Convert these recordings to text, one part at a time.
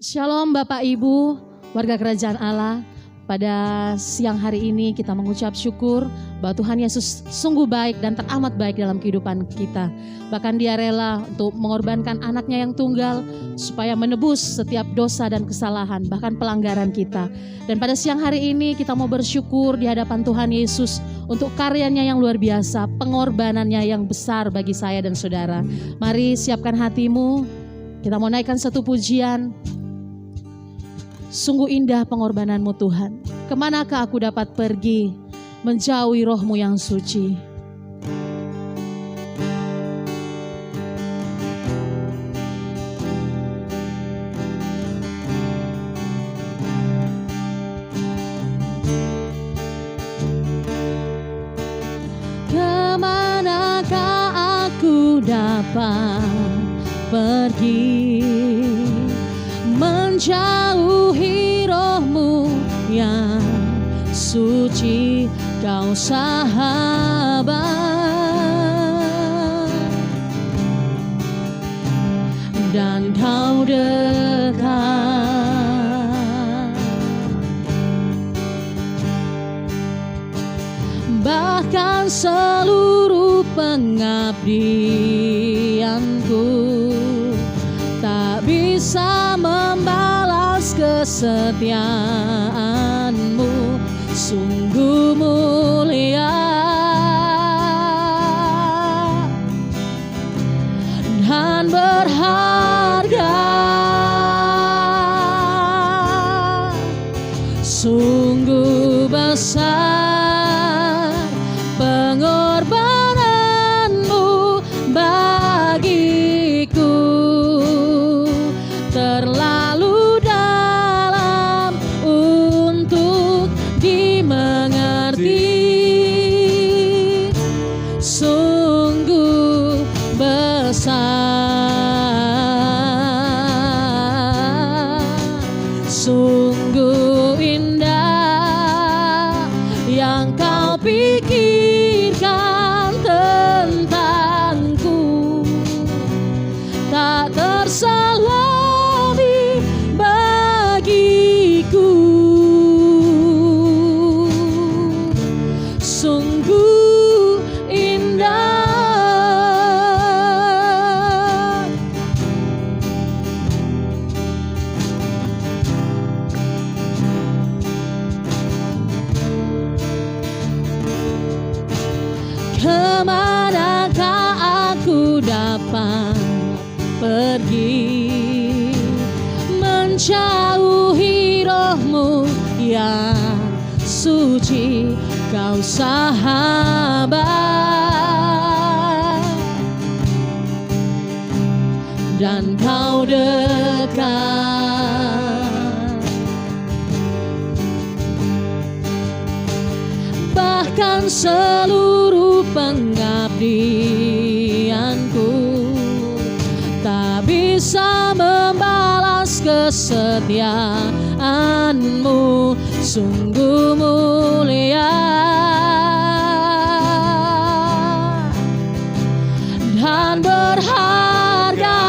Shalom Bapak Ibu, warga kerajaan Allah. Pada siang hari ini kita mengucap syukur bahwa Tuhan Yesus sungguh baik dan teramat baik dalam kehidupan kita. Bahkan Dia rela untuk mengorbankan anaknya yang tunggal supaya menebus setiap dosa dan kesalahan, bahkan pelanggaran kita. Dan pada siang hari ini kita mau bersyukur di hadapan Tuhan Yesus untuk karyanya yang luar biasa, pengorbanannya yang besar bagi saya dan saudara. Mari siapkan hatimu, kita mau naikkan satu pujian. Sungguh indah pengorbananmu Tuhan. Kemanakah aku dapat pergi menjauhi roh-Mu yang suci? Kemanakah aku dapat pergi menjauhi roh-Mu yang suci, Kau sahabat dan Kau dekat. Bahkan seluruh pengabdianku tak bisa membalas kesetiaan-Mu, sungguh mulia dan berharga, sungguh besar pengorbananmu bagiku, terlalu dalam untuk dimengerti, sungguh besar, sungguh indah yang Kau pikirkan tentangku, tak terselami bagiku, sungguh indah. Kemanakah aku dapat pergi menjauhi roh-Mu yang suci, Kau sahabat dan Kau dekat. Bahkan seluruh pengabdianku tak bisa membalas kesetiaan-Mu, sungguh mulia dan berharga,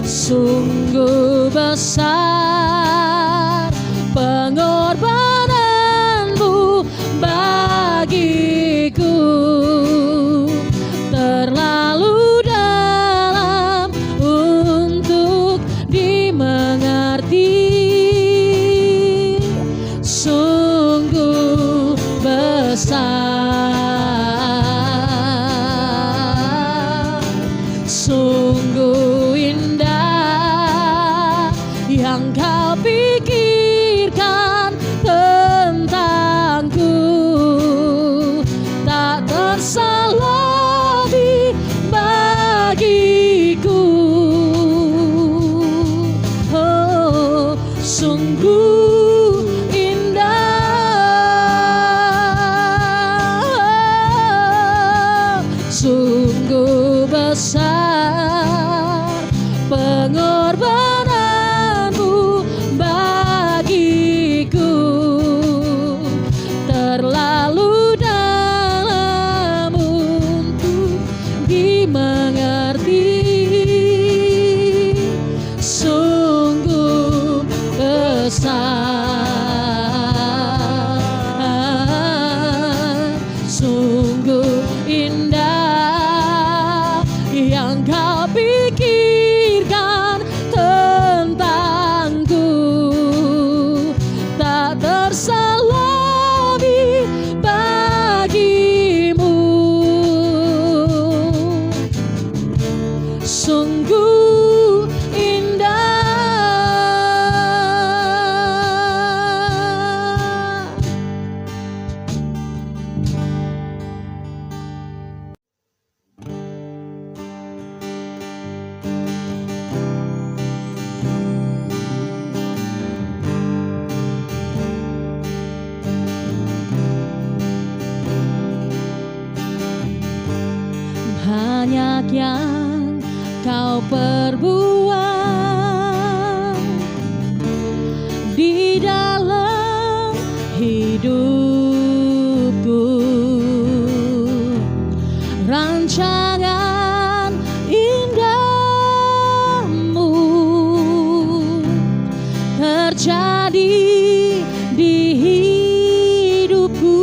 sungguh besar pengorbananmu bagiku, terlalu dalam untuk dimengerti, sungguh besar, sungguh indah yang Kau pikirkan tentangku, tak terselami bagiku, oh, sungguh indah, sungguh besar pengorbananmu bagiku, terlalu dalam untuk dimengerti, yang kau pikirkan tentangku, tak terselami bagimu. Sungguh indah. Banyak yang kau perbuat di dalam hidupku, rancangan indahmu terjadi di hidupku.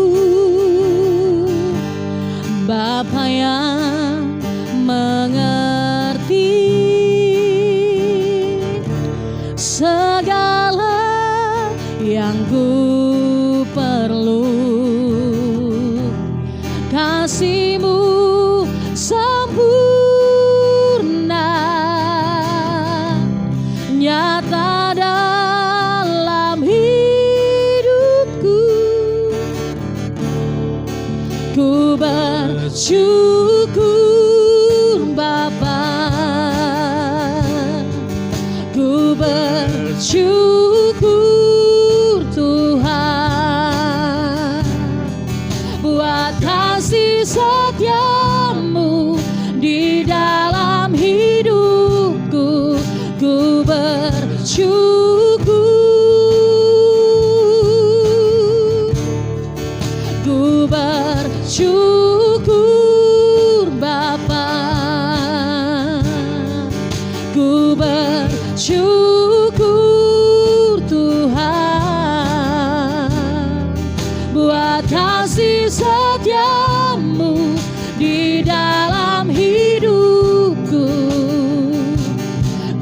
Bapa yang mengerti segala yang ku perlu, kasih-Mu sempurna nyata dalam hidupku. Ku bersyukur Bapa, ku bersyukur Tuhan buat kasih setia-Mu di dalam hidupku. Ku bersyukur, ku bersyukur Bapa, ku bersyukur Tuhan buat kasih setia-Mu di dalam hidupku.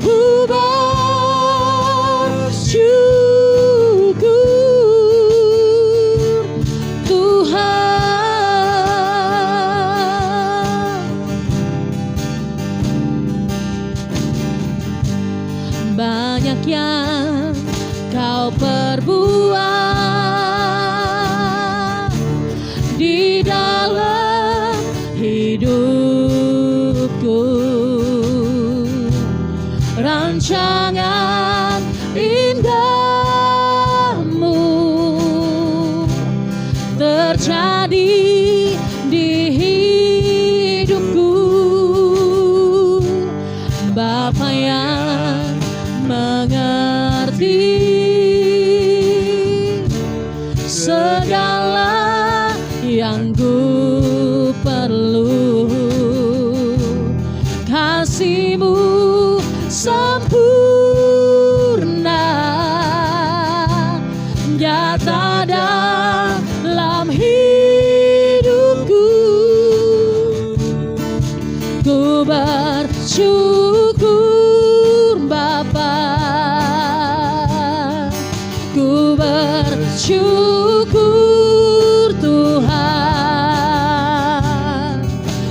Ku bersyukur Tuhan. Banyak yang kau perbuat di dalam hidupku, rancangan indahmu terjadi di hidupku. Bapa yang mengerti segala yang ku perlu, kasih-Mu sempurna nyata dalam hidupku. Ku bersyukur Bapa, ku bersyukur Tuhan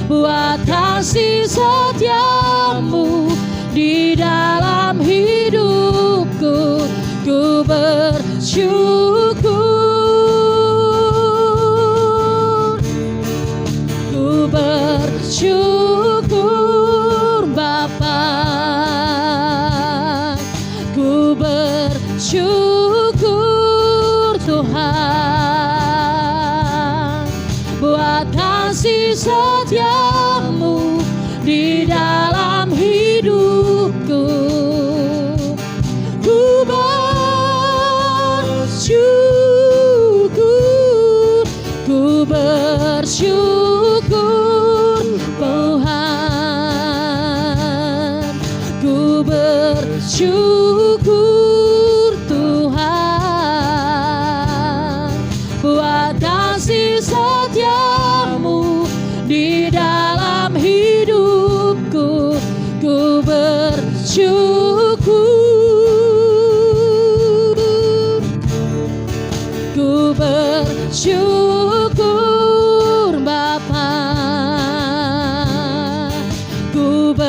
buat kasih setia-Mu di dalam hidupku. Ku bersyukur, ku bersyukur Bapa, ku bersyukur Tuhan buat kasih setia-Mu di dalam hidupku. Ku bersyukur, ku bersyukur Tuhan, ku bersyukur Tuhan buat kasih setia-Mu di dalam hidupku.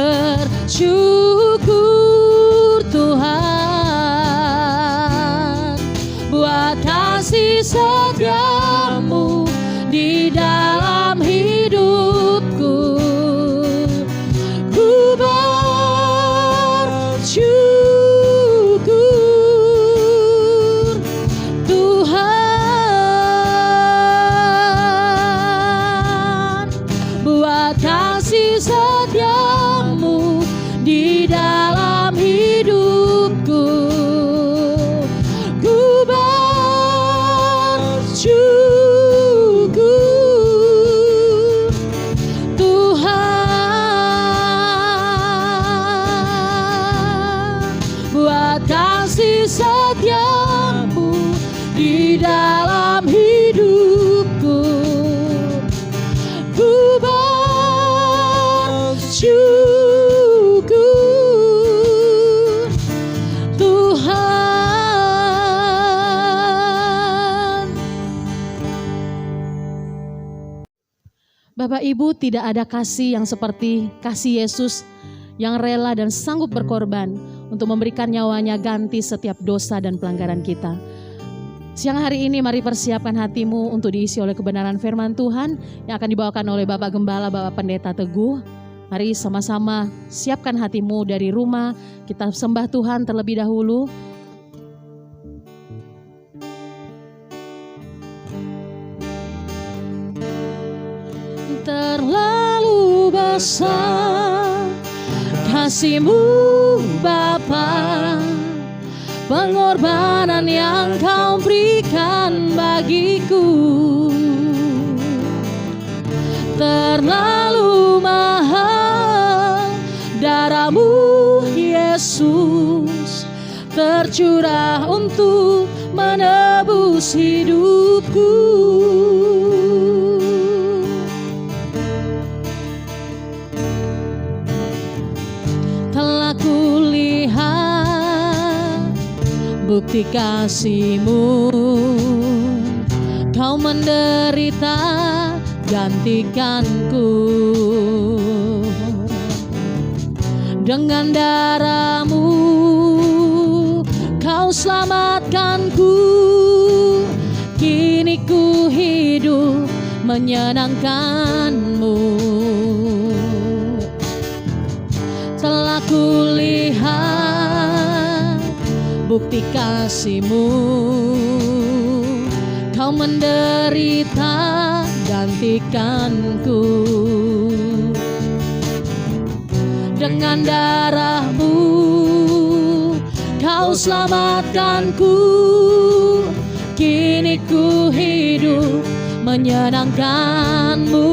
bersyukur Tuhan buat kasih setiamu di dalam hidupku. Ku bersyukur Tuhan buat kasih setiamu di dalam hidupku. Ku bersyukur Tuhan buat kasih setiamu di dalam hidupku. Ku bersyukur Tuhan. Bapak Ibu, tidak ada kasih yang seperti kasih Yesus yang rela dan sanggup berkorban untuk memberikan nyawanya ganti setiap dosa dan pelanggaran kita. Siang hari ini mari persiapkan hatimu untuk diisi oleh kebenaran firman Tuhan yang akan dibawakan oleh Bapak Gembala, Bapak Pendeta Teguh. Mari sama-sama siapkan hatimu dari rumah, kita sembah Tuhan terlebih dahulu. Terlalu besar kasih-Mu Bapa, pengorbanan yang Kau berikan bagiku. Terlalu mahal darah-Mu Yesus tercurah untuk menebus hidupku. Telah kulihat bukti kasih-Mu, Kau menderita gantikanku. Dengan darah-Mu Kau selamatkanku. Kini ku hidup menyenangkan-Mu. Telah kulihat bukti kasih-Mu, Kau menderita gantikanku. Dengan darah-Mu Kau selamatkanku. Kini ku hidup menyenangkan-Mu.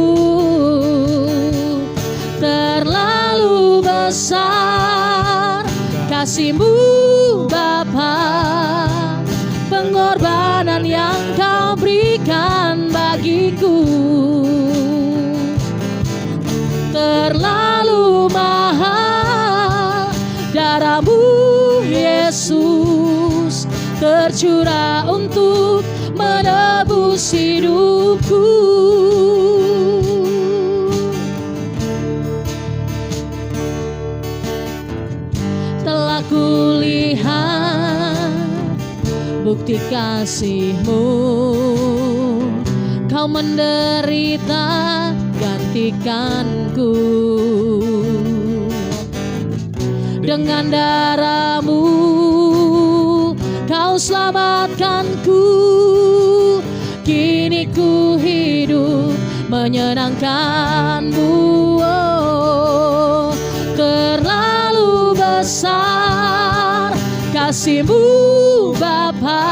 Terlalu besar kasih-Mu Bapa, pengorbanan yang Kau berikan bagiku. Terlalu mahal darah-Mu Yesus tercurah untuk menebus hidupku. Telah kulihat bukti kasih-Mu, Kau menderita gantikanku. Dengan darah-Mu Kau selamatkanku. Kini ku hidup menyenangkan-Mu. Oh, terlalu besar kasih-Mu Bapa,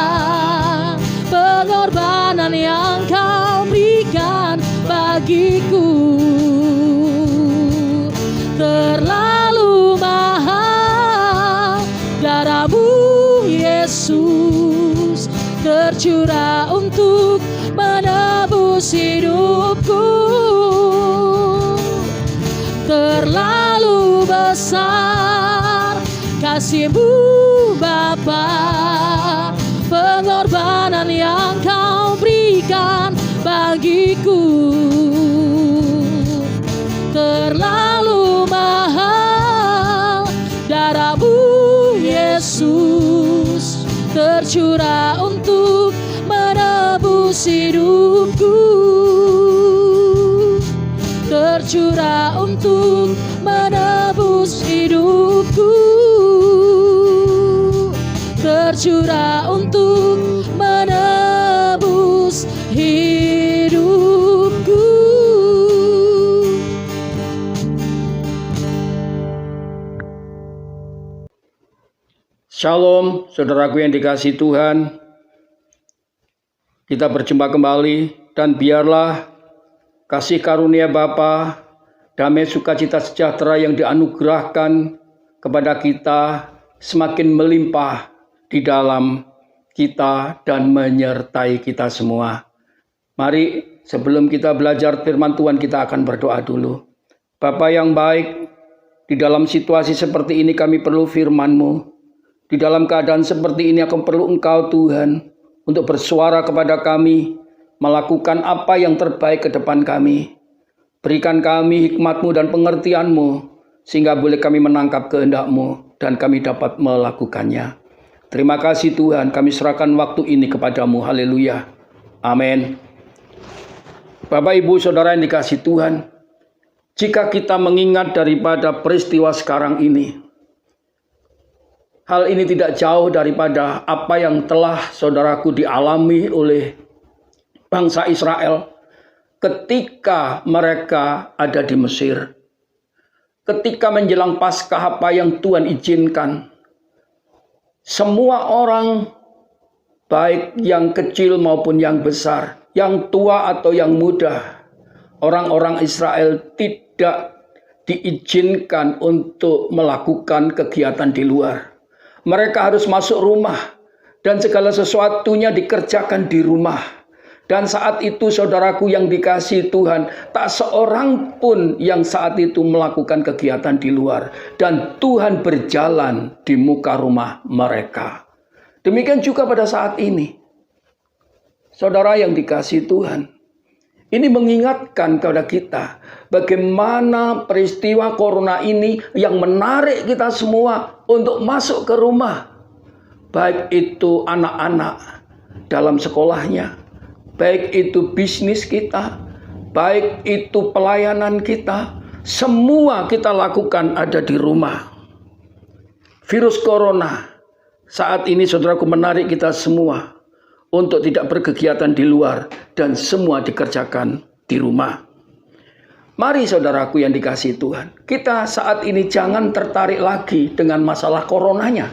pengorbanan yang Kau berikan bagiku. Terlalu mahal darah-Mu Yesus tercurah untuk menebus hidupku. Terlalu besar kasih-Mu Bapa, pengorbanan yang Kau berikan bagiku. Terlalu mahal tercurah untuk menebus hidupku, tercurah untuk menebus hidupku, tercurah untuk menebus hidupku. Shalom, saudaraku yang dikasihi Tuhan. Kita berjumpa kembali, dan biarlah kasih karunia Bapa, damai sukacita sejahtera yang dianugerahkan kepada kita semakin melimpah di dalam kita dan menyertai kita semua. Mari sebelum kita belajar firman Tuhan, kita akan berdoa dulu. Bapa yang baik, di dalam situasi seperti ini kami perlu firman-Mu. Di dalam keadaan seperti ini akan perlu Engkau Tuhan untuk bersuara kepada kami, melakukan apa yang terbaik ke depan kami. Berikan kami hikmat-Mu dan pengertian-Mu, sehingga boleh kami menangkap kehendak-Mu dan kami dapat melakukannya. Terima kasih Tuhan, kami serahkan waktu ini kepadamu. Haleluya. Amin. Bapak, Ibu, Saudara yang dikasihi Tuhan, jika kita mengingat daripada peristiwa sekarang ini, hal ini tidak jauh daripada apa yang telah saudaraku dialami oleh bangsa Israel ketika mereka ada di Mesir. Ketika menjelang Paskah apa yang Tuhan izinkan, semua orang, baik yang kecil maupun yang besar, yang tua atau yang muda, orang-orang Israel tidak diizinkan untuk melakukan kegiatan di luar. Mereka harus masuk rumah dan segala sesuatunya dikerjakan di rumah. Dan saat itu saudaraku yang dikasihi Tuhan, tak seorang pun yang saat itu melakukan kegiatan di luar. Dan Tuhan berjalan di muka rumah mereka. Demikian juga pada saat ini. Saudara yang dikasihi Tuhan, ini mengingatkan kepada kita bagaimana peristiwa corona ini yang menarik kita semua untuk masuk ke rumah. Baik itu anak-anak dalam sekolahnya, baik itu bisnis kita, baik itu pelayanan kita, semua kita lakukan ada di rumah. Virus corona saat ini saudaraku menarik kita semua untuk tidak berkegiatan di luar dan semua dikerjakan di rumah. Mari saudaraku yang dikasihi Tuhan, kita saat ini jangan tertarik lagi dengan masalah coronanya.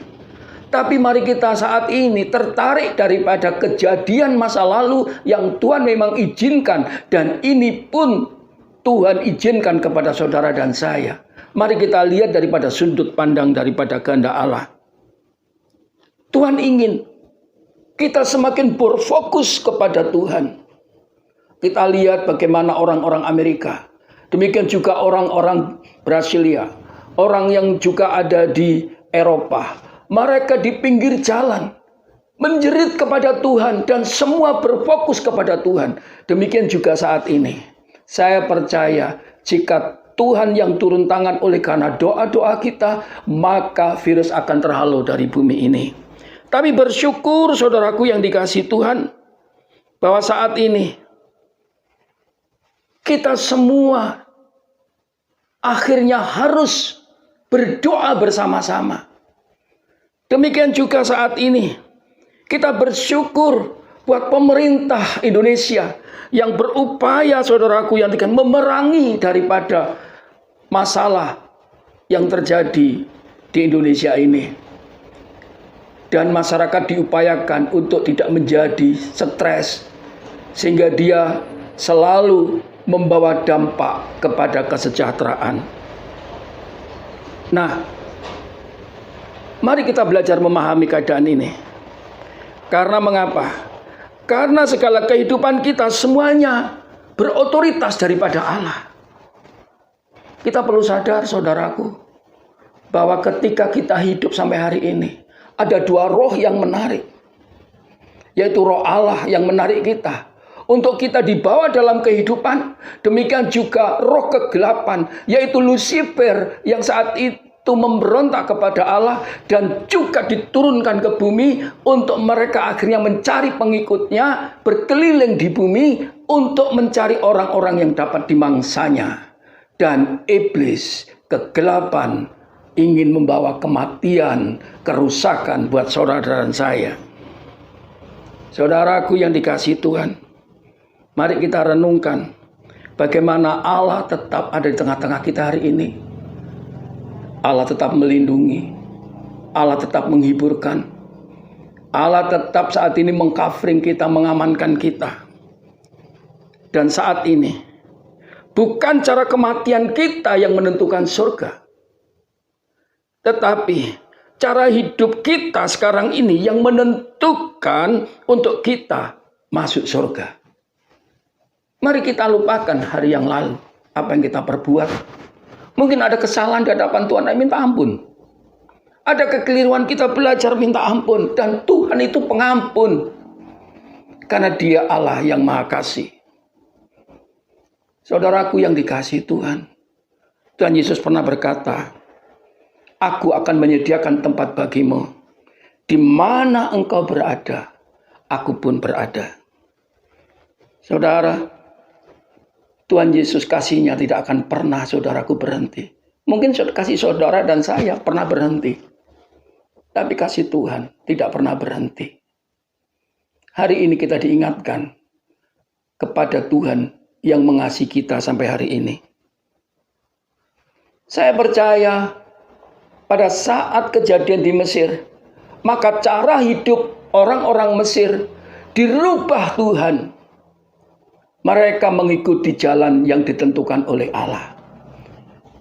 Tapi mari kita saat ini tertarik daripada kejadian masa lalu yang Tuhan memang izinkan. Dan ini pun Tuhan izinkan kepada saudara dan saya. Mari kita lihat daripada sudut pandang daripada kehendak Allah. Tuhan ingin kita semakin berfokus kepada Tuhan. Kita lihat bagaimana orang-orang Amerika, demikian juga orang-orang Brasilia, orang yang juga ada di Eropa. Mereka di pinggir jalan menjerit kepada Tuhan dan semua berfokus kepada Tuhan. Demikian juga saat ini. Saya percaya jika Tuhan yang turun tangan oleh karena doa-doa kita, maka virus akan terhalau dari bumi ini. Tapi bersyukur saudaraku yang dikasihi Tuhan, bahwa saat ini kita semua akhirnya harus berdoa bersama-sama. Demikian juga saat ini kita bersyukur buat pemerintah Indonesia yang berupaya saudaraku yang dikasihi memerangi daripada masalah yang terjadi di Indonesia ini. Dan masyarakat diupayakan untuk tidak menjadi stres, sehingga dia selalu membawa dampak kepada kesejahteraan. Nah, mari kita belajar memahami keadaan ini. Karena mengapa? Karena segala kehidupan kita semuanya berotoritas daripada Allah. Kita perlu sadar saudaraku, bahwa ketika kita hidup sampai hari ini, ada dua roh yang menarik. Yaitu roh Allah yang menarik kita untuk kita dibawa dalam kehidupan. Demikian juga roh kegelapan, yaitu Lucifer yang saat memberontak kepada Allah dan juga diturunkan ke bumi untuk mereka akhirnya mencari pengikutnya, berkeliling di bumi untuk mencari orang-orang yang dapat dimangsanya. Dan iblis, kegelapan, ingin membawa kematian, kerusakan buat saudara dan saya. Saudaraku yang dikasihi Tuhan, mari kita renungkan bagaimana Allah tetap ada di tengah-tengah kita hari ini. Allah tetap melindungi, Allah tetap menghiburkan, Allah tetap saat ini mengcovering kita, mengamankan kita. Dan saat ini, bukan cara kematian kita yang menentukan surga, tetapi cara hidup kita sekarang ini yang menentukan untuk kita masuk surga. Mari kita lupakan hari yang lalu, apa yang kita perbuat. Mungkin ada kesalahan di hadapan Tuhan, minta ampun. Ada kekeliruan, kita belajar minta ampun. Dan Tuhan itu pengampun. Karena Dia Allah yang Maha Kasih. Saudaraku yang dikasihi Tuhan, Tuhan Yesus pernah berkata, Aku akan menyediakan tempat bagimu. Di mana engkau berada, aku pun berada. Saudara, Tuhan Yesus kasihnya tidak akan pernah saudaraku berhenti. Mungkin kasih saudara dan saya pernah berhenti. Tapi kasih Tuhan tidak pernah berhenti. Hari ini kita diingatkan kepada Tuhan yang mengasihi kita sampai hari ini. Saya percaya pada saat kejadian di Mesir, maka cara hidup orang-orang Mesir dirubah Tuhan. Mereka mengikuti jalan yang ditentukan oleh Allah.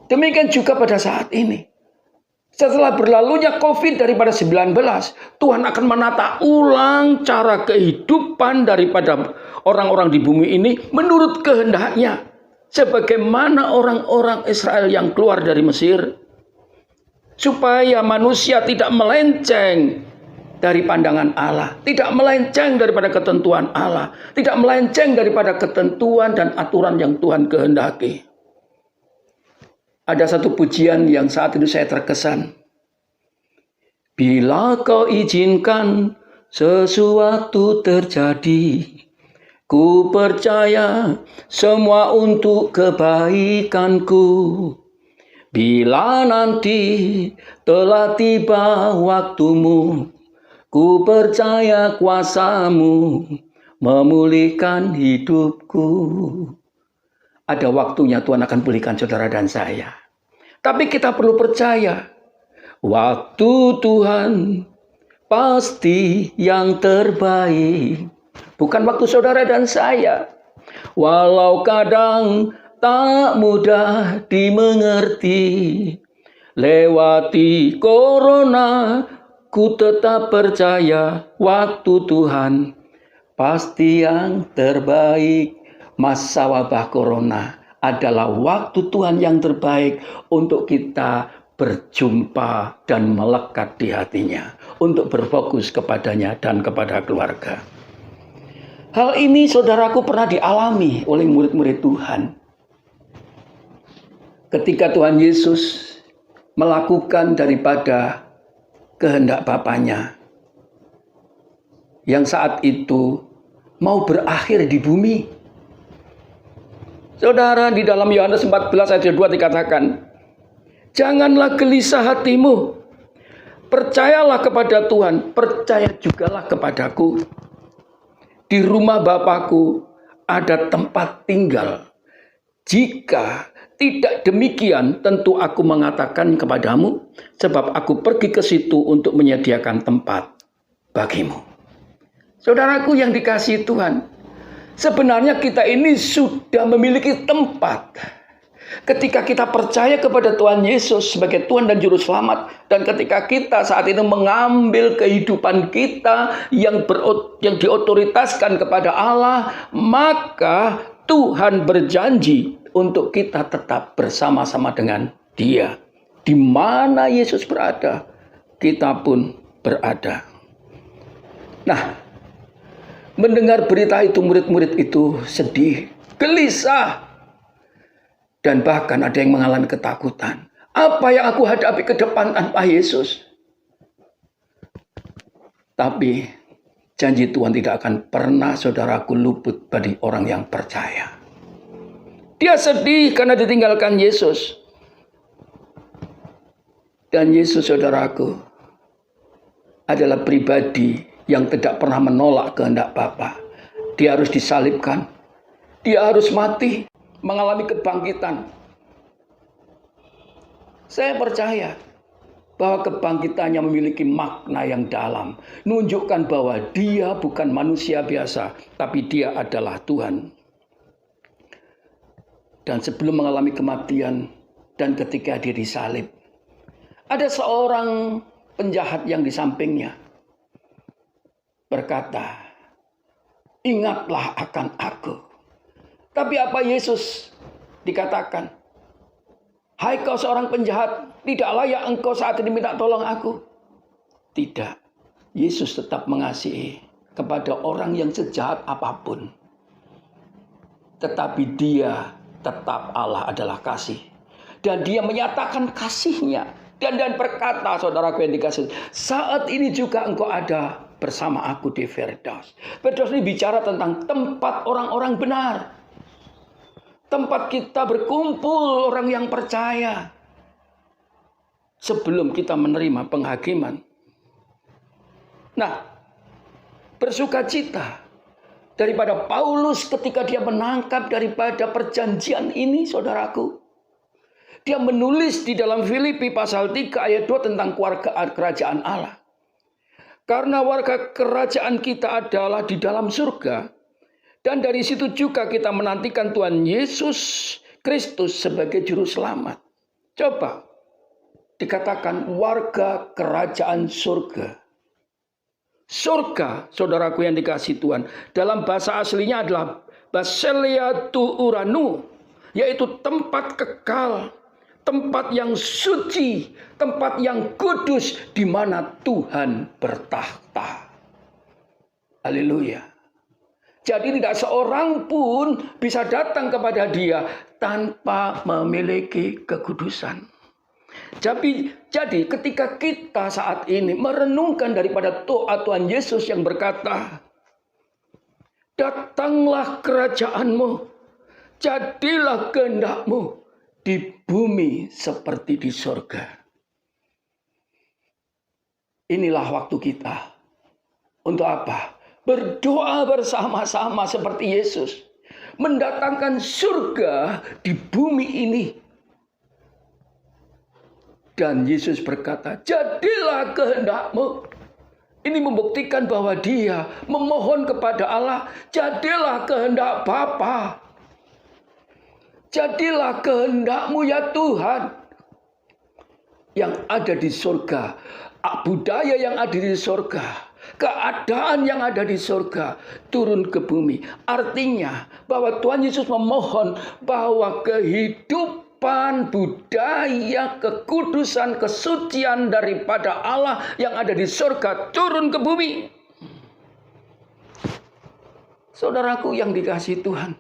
Demikian juga pada saat ini. Setelah berlalunya COVID daripada 19, Tuhan akan menata ulang cara kehidupan daripada orang-orang di bumi ini menurut kehendaknya. Sebagaimana orang-orang Israel yang keluar dari Mesir. Supaya manusia tidak melenceng dari pandangan Allah, tidak melenceng daripada ketentuan Allah, tidak melenceng daripada ketentuan dan aturan yang Tuhan kehendaki. Ada satu pujian yang saat itu saya terkesan. Bila kau izinkan sesuatu terjadi, ku percaya semua untuk kebaikanku. Bila nanti telah tiba waktumu, ku percaya kuasamu memulihkan hidupku. Ada waktunya Tuhan akan pulihkan saudara dan saya. Tapi kita perlu percaya, waktu Tuhan pasti yang terbaik. Bukan waktu saudara dan saya. Walau kadang tak mudah dimengerti, lewati corona, ku tetap percaya waktu Tuhan pasti yang terbaik. Masa wabah corona adalah waktu Tuhan yang terbaik untuk kita berjumpa dan melekat di hatinya. Untuk berfokus kepadanya dan kepada keluarga. Hal ini saudaraku pernah dialami oleh murid-murid Tuhan. Ketika Tuhan Yesus melakukan daripada kehendak Bapanya yang saat itu mau berakhir di bumi. Saudara, di dalam Yohanes 14 ayat 2 dikatakan, janganlah gelisah hatimu, percayalah kepada Tuhan, percaya jugalah kepadaku. Di rumah Bapakku ada tempat tinggal. Jika tidak demikian, tentu aku mengatakan kepadamu, sebab aku pergi ke situ untuk menyediakan tempat bagimu. Saudaraku yang dikasihi Tuhan, sebenarnya kita ini sudah memiliki tempat. Ketika kita percaya kepada Tuhan Yesus sebagai Tuhan dan Juru Selamat, dan ketika kita saat ini mengambil kehidupan kita yang diotoritaskan kepada Allah, maka Tuhan berjanji untuk kita tetap bersama-sama dengan Dia. Di mana Yesus berada, kita pun berada. Nah, mendengar berita itu, murid-murid itu sedih, gelisah, dan bahkan ada yang mengalami ketakutan. Apa yang aku hadapi ke depan tanpa Yesus? Tapi janji Tuhan tidak akan pernah saudaraku luput bagi orang yang percaya. Dia sedih karena ditinggalkan Yesus. Dan Yesus saudaraku adalah pribadi yang tidak pernah menolak kehendak Bapa. Dia harus disalibkan. Dia harus mati, mengalami kebangkitan. Saya percaya bahwa kebangkitannya memiliki makna yang dalam. Menunjukkan bahwa dia bukan manusia biasa, tapi dia adalah Tuhan. Dan sebelum mengalami kematian dan ketika dia disalib, ada seorang penjahat yang di sampingnya berkata, "Ingatlah akan aku." Tapi apa Yesus dikatakan? "Hai kau seorang penjahat, tidak layak engkau saat ini minta tolong aku." Tidak. Yesus tetap mengasihi kepada orang yang sejahat apapun. Tetapi dia tetap, Allah adalah kasih. Dan dia menyatakan kasihnya. Dan berkata, saudaraku yang dikasihi, saat ini juga engkau ada bersama aku di Firdaus. Firdaus ini bicara tentang tempat orang-orang benar. Tempat kita berkumpul orang yang percaya. Sebelum kita menerima penghakiman. Nah, bersukacita daripada Paulus ketika dia menangkap daripada perjanjian ini, saudaraku. Dia menulis di dalam Filipi pasal 3 ayat 2 tentang keluarga kerajaan Allah. Karena warga kerajaan kita adalah di dalam surga. Dan dari situ juga kita menantikan Tuhan Yesus Kristus sebagai juru selamat. Coba dikatakan warga kerajaan surga. Surga, saudaraku yang dikasihi Tuhan, dalam bahasa aslinya adalah Basileia tu Uranu, yaitu tempat kekal, tempat yang suci, tempat yang kudus, di mana Tuhan bertahta. Haleluya. Jadi tidak seorang pun bisa datang kepada Dia tanpa memiliki kekudusan. Jadi ketika kita saat ini merenungkan daripada doa Tuhan Yesus yang berkata, "Datanglah kerajaanmu, jadilah kehendak-Mu di bumi seperti di surga." Inilah waktu kita. Untuk apa? Berdoa bersama-sama seperti Yesus. Mendatangkan surga di bumi ini. Dan Yesus berkata, "Jadilah kehendak-Mu." Ini membuktikan bahwa dia memohon kepada Allah, "Jadilah kehendak Bapa. Jadilah kehendak-Mu ya Tuhan." Yang ada di surga, budaya yang ada di surga, keadaan yang ada di surga turun ke bumi. Artinya bahwa Tuhan Yesus memohon bahwa kehidupan, budaya, kekudusan, kesucian daripada Allah yang ada di surga turun ke bumi. Saudaraku yang dikasihi Tuhan,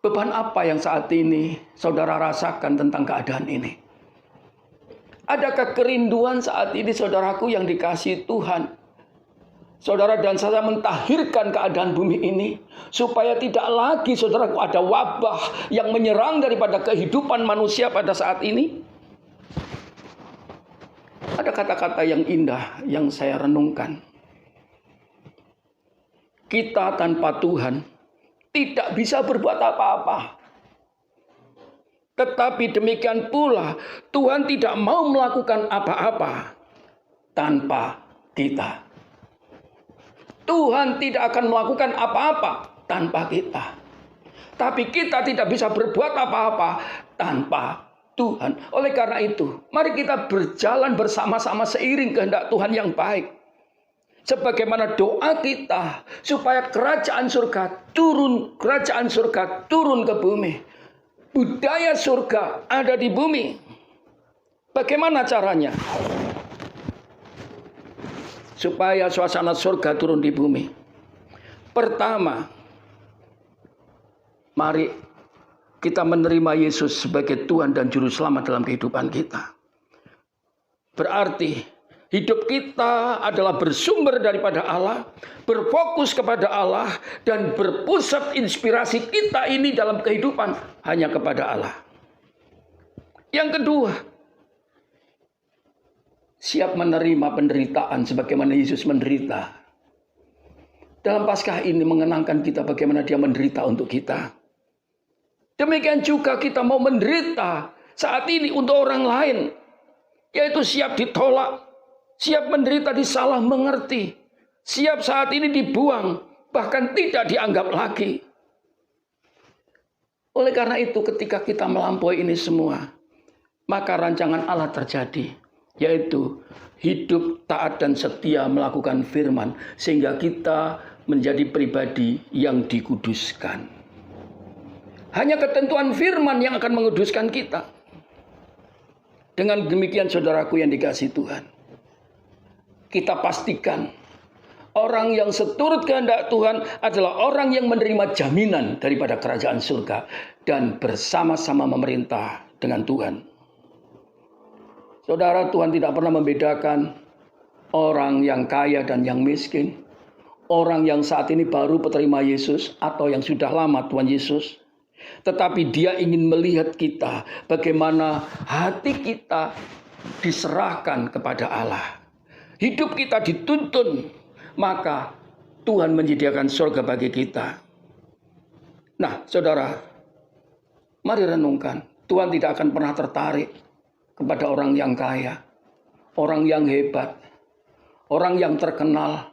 beban apa yang saat ini saudara rasakan tentang keadaan ini? Adakah kerinduan saat ini saudaraku yang dikasihi Tuhan? Saudara dan saya mentahirkan keadaan bumi ini supaya tidak lagi saudaraku ada wabah yang menyerang daripada kehidupan manusia pada saat ini. Ada kata-kata yang indah yang saya renungkan. Kita tanpa Tuhan tidak bisa berbuat apa-apa. Tetapi demikian pula Tuhan tidak mau melakukan apa-apa tanpa kita. Tuhan tidak akan melakukan apa-apa tanpa kita. Tapi kita tidak bisa berbuat apa-apa tanpa Tuhan. Oleh karena itu, mari kita berjalan bersama-sama seiring kehendak Tuhan yang baik. Sebagaimana doa kita supaya kerajaan surga turun ke bumi. Budaya surga ada di bumi. Bagaimana caranya? Supaya suasana surga turun di bumi. Pertama, mari kita menerima Yesus sebagai Tuhan dan Juru Selamat dalam kehidupan kita. Berarti hidup kita adalah bersumber daripada Allah, berfokus kepada Allah, dan berpusat inspirasi kita ini dalam kehidupan hanya kepada Allah. Yang kedua, siap menerima penderitaan sebagaimana Yesus menderita. Dalam Paskah ini mengenangkan kita bagaimana Dia menderita untuk kita. Demikian juga kita mau menderita saat ini untuk orang lain, yaitu siap ditolak, siap menderita disalah mengerti, siap saat ini dibuang, bahkan tidak dianggap lagi. Oleh karena itu ketika kita melampaui ini semua, maka rancangan Allah terjadi, yaitu hidup taat dan setia melakukan firman, sehingga kita menjadi pribadi yang dikuduskan. Hanya ketentuan firman yang akan menguduskan kita. Dengan demikian saudaraku yang dikasihi Tuhan, kita pastikan orang yang seturut kehendak Tuhan adalah orang yang menerima jaminan daripada kerajaan surga dan bersama-sama memerintah dengan Tuhan. Saudara, Tuhan tidak pernah membedakan orang yang kaya dan yang miskin, orang yang saat ini baru penerima Yesus atau yang sudah lama Tuhan Yesus. Tetapi Dia ingin melihat kita, bagaimana hati kita diserahkan kepada Allah. Hidup kita dituntun, maka Tuhan menyediakan surga bagi kita. Nah, saudara, mari renungkan. Tuhan tidak akan pernah tertarik kepada orang yang kaya, orang yang hebat, orang yang terkenal,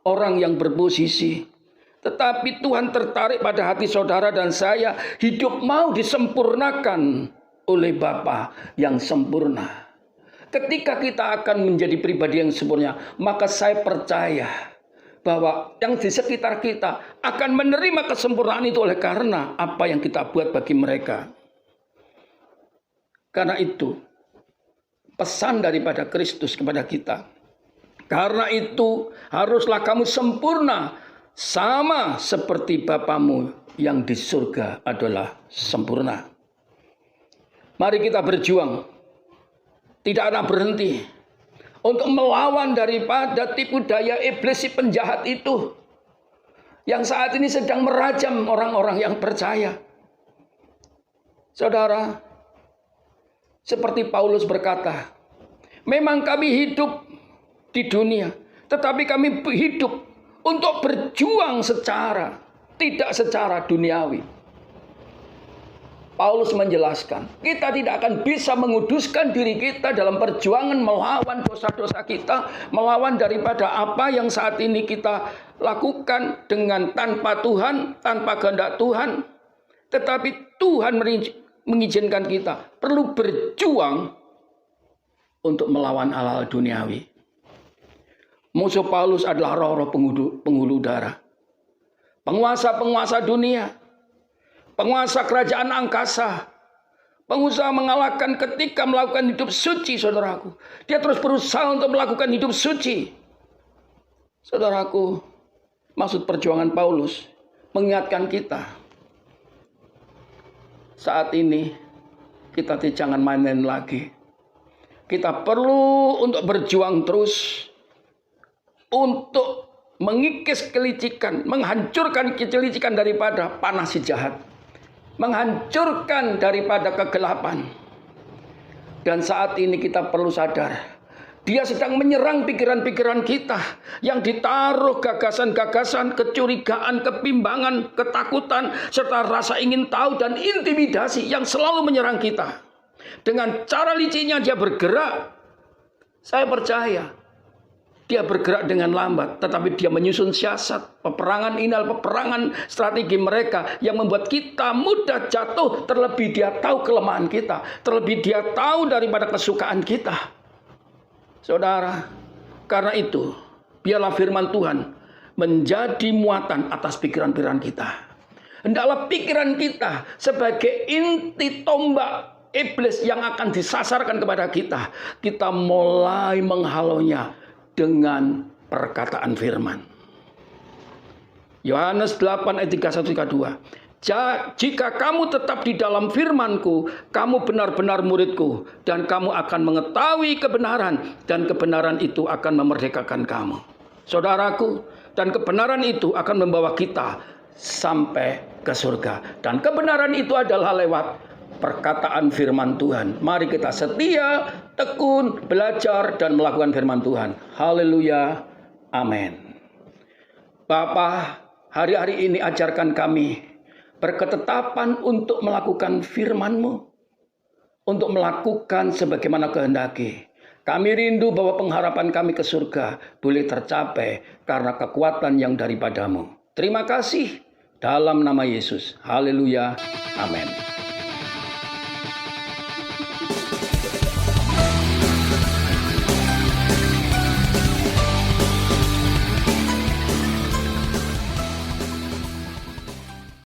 orang yang berposisi. Tetapi Tuhan tertarik pada hati saudara dan saya, hidup mau disempurnakan oleh Bapa yang sempurna. Ketika kita akan menjadi pribadi yang sempurna, maka saya percaya bahwa yang di sekitar kita akan menerima kesempurnaan itu oleh karena apa yang kita buat bagi mereka. Karena itu, pesan daripada Kristus kepada kita, karena itu haruslah kamu sempurna, sama seperti Bapamu yang di surga adalah sempurna. Mari kita berjuang, tidak ada berhenti, untuk melawan daripada tipu daya iblis si penjahat itu, yang saat ini sedang merajam orang-orang yang percaya. Saudara, seperti Paulus berkata, memang kami hidup di dunia, tetapi kami hidup untuk berjuang tidak secara duniawi. Paulus menjelaskan, kita tidak akan bisa menguduskan diri kita dalam perjuangan melawan dosa-dosa kita, melawan daripada apa yang saat ini kita lakukan dengan tanpa Tuhan, tanpa kehendak Tuhan. Tetapi Tuhan mengizinkan kita perlu berjuang untuk melawan hal-hal duniawi. Musuh Paulus adalah roh-roh penghulu darah, penguasa-penguasa dunia, penguasa kerajaan angkasa, pengusaha mengalahkan ketika melakukan hidup suci, saudaraku. Dia terus berusaha untuk melakukan hidup suci. Saudaraku, maksud perjuangan Paulus mengingatkan kita, saat ini kita jangan main-main lagi. Kita perlu untuk berjuang terus, untuk mengikis kelicikan, menghancurkan kelicikan daripada panas si jahat, menghancurkan daripada kegelapan. Dan saat ini kita perlu sadar, dia sedang menyerang pikiran-pikiran kita yang ditaruh gagasan-gagasan, kecurigaan, kebimbangan, ketakutan, serta rasa ingin tahu dan intimidasi yang selalu menyerang kita. Dengan cara licinnya dia bergerak. Saya percaya dia bergerak dengan lambat, tetapi dia menyusun siasat. Peperangan ini adalah peperangan strategi mereka yang membuat kita mudah jatuh. Terlebih dia tahu kelemahan kita, terlebih dia tahu daripada kesukaan kita. Saudara, karena itu biarlah firman Tuhan menjadi muatan atas pikiran-pikiran kita. Hendaklah pikiran kita sebagai inti tombak iblis yang akan disasarkan kepada kita, kita mulai menghalaunya dengan perkataan firman. Yohanes 8 ayat 31-32. Jika kamu tetap di dalam firman-Ku, kamu benar-benar murid-Ku, dan kamu akan mengetahui kebenaran, dan kebenaran itu akan memerdekakan kamu. Saudaraku, dan kebenaran itu akan membawa kita sampai ke surga. Dan kebenaran itu adalah lewat perkataan firman Tuhan. Mari kita setia, tekun, belajar, dan melakukan firman Tuhan. Haleluya. Amin. Bapa, hari-hari ini ajarkan kami berketetapan untuk melakukan firman-Mu, untuk melakukan sebagaimana kehendaki. Kami rindu bahwa pengharapan kami ke surga boleh tercapai karena kekuatan yang daripada-Mu. Terima kasih dalam nama Yesus. Haleluya. Amin.